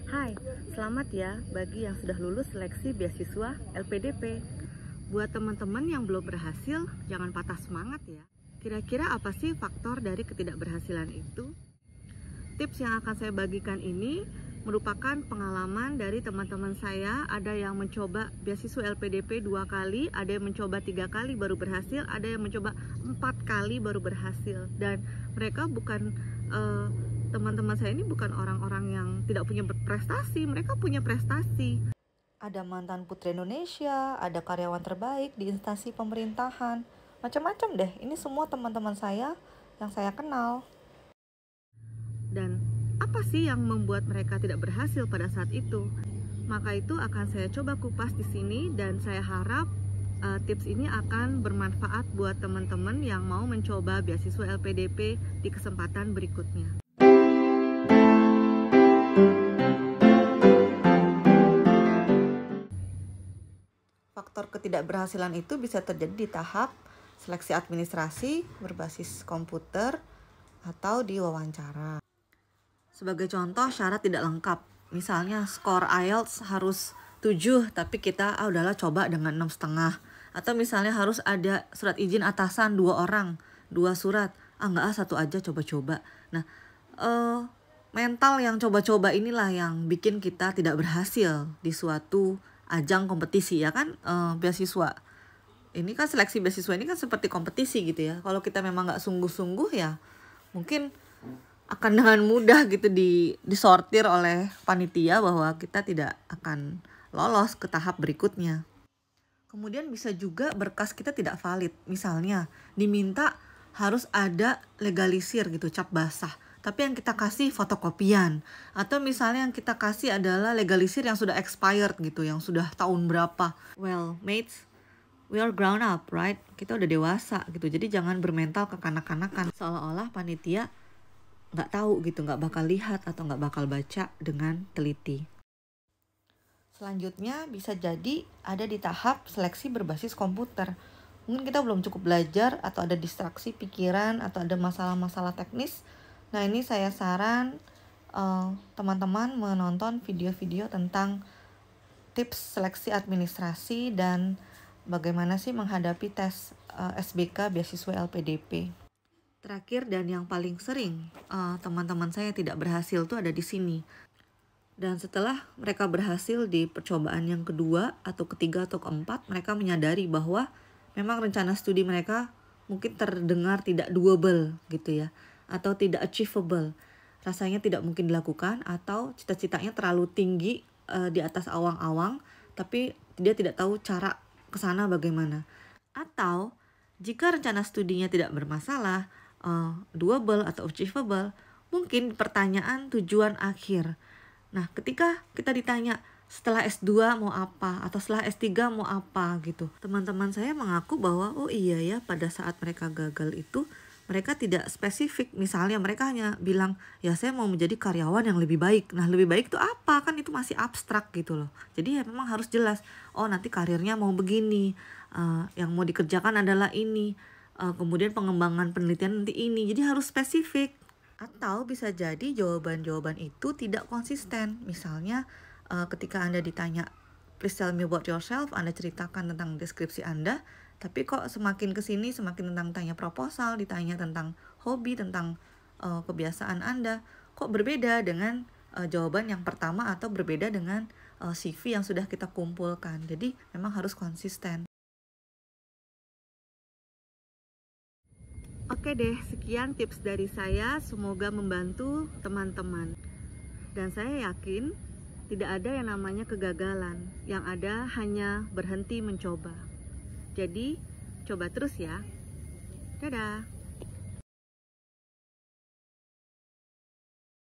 Hai, selamat ya bagi yang sudah lulus seleksi beasiswa LPDP. Buat teman-teman yang belum berhasil, jangan patah semangat ya. Kira-kira apa sih faktor dari ketidakberhasilan itu? Tips yang akan saya bagikan ini merupakan pengalaman dari teman-teman saya. Ada yang mencoba beasiswa LPDP 2 kali, ada yang mencoba 3 kali baru berhasil, ada yang mencoba 4 kali baru berhasil. Dan mereka bukan teman-teman saya ini bukan orang-orang yang tidak punya prestasi, mereka punya prestasi. Ada mantan putri Indonesia, ada karyawan terbaik di instansi pemerintahan, macam-macam deh. Ini semua teman-teman saya yang saya kenal. Dan apa sih yang membuat mereka tidak berhasil pada saat itu? Maka itu akan saya coba kupas di sini, dan saya harap tips ini akan bermanfaat buat teman-teman yang mau mencoba beasiswa LPDP di kesempatan berikutnya. Faktor ketidakberhasilan itu bisa terjadi di tahap seleksi administrasi berbasis komputer atau di wawancara. Sebagai contoh, syarat tidak lengkap. Misalnya skor IELTS harus 7, tapi kita udahlah coba dengan 6,5. Atau misalnya harus ada surat izin atasan 2 orang, 2 surat. Enggak, 1 aja coba-coba. Nah, mental yang coba-coba inilah yang bikin kita tidak berhasil di suatu ajang kompetisi, ya kan. Beasiswa ini kan, seleksi beasiswa ini kan seperti kompetisi gitu ya. Kalau kita memang nggak sungguh-sungguh ya mungkin akan dengan mudah gitu disortir oleh panitia bahwa kita tidak akan lolos ke tahap berikutnya. Kemudian bisa juga berkas kita tidak valid. Misalnya diminta harus ada legalisir gitu, cap basah, tapi yang kita kasih fotokopian. Atau misalnya yang kita kasih adalah legalisir yang sudah expired gitu, yang sudah tahun berapa. Well, mates, we are grown up, right? Kita udah dewasa gitu, jadi jangan bermental kekanak-kanakan. Seolah-olah panitia nggak tahu gitu, nggak bakal lihat atau nggak bakal baca dengan teliti. Selanjutnya bisa jadi ada di tahap seleksi berbasis komputer. Mungkin kita belum cukup belajar, atau ada distraksi pikiran, atau ada masalah-masalah teknis. Nah, ini saya saran teman-teman menonton video-video tentang tips seleksi administrasi dan bagaimana sih menghadapi tes SBK beasiswa LPDP. Terakhir dan yang paling sering teman-teman saya tidak berhasil tuh ada di sini. Dan setelah mereka berhasil di percobaan yang kedua atau ketiga atau keempat, mereka menyadari bahwa memang rencana studi mereka mungkin terdengar tidak doable gitu ya, atau tidak achievable. Rasanya tidak mungkin dilakukan, atau cita-citanya terlalu tinggi di atas awang-awang, tapi dia tidak tahu cara ke sana bagaimana. Atau jika rencana studinya tidak bermasalah, doable atau achievable, mungkin pertanyaan tujuan akhir. Nah, ketika kita ditanya setelah S2 mau apa, atau setelah S3 mau apa gitu, teman-teman saya mengaku bahwa oh iya ya, pada saat mereka gagal itu mereka tidak spesifik. Misalnya mereka hanya bilang, ya saya mau menjadi karyawan yang lebih baik. Nah, lebih baik itu apa? Kan itu masih abstrak gitu loh. Jadi ya memang harus jelas, oh nanti karirnya mau begini, yang mau dikerjakan adalah ini, kemudian pengembangan penelitian nanti ini. Jadi harus spesifik. Atau bisa jadi jawaban-jawaban itu tidak konsisten. Misalnya ketika Anda ditanya, please tell me about yourself, Anda ceritakan tentang deskripsi Anda, tapi kok semakin kesini semakin tanya proposal, ditanya tentang hobi, tentang kebiasaan Anda, kok berbeda dengan jawaban yang pertama, atau berbeda dengan CV yang sudah kita kumpulkan. Jadi memang harus konsisten. Oke deh, sekian tips dari saya, semoga membantu teman-teman. Dan saya yakin tidak ada yang namanya kegagalan, yang ada hanya berhenti mencoba. Jadi, coba terus ya. Dadah!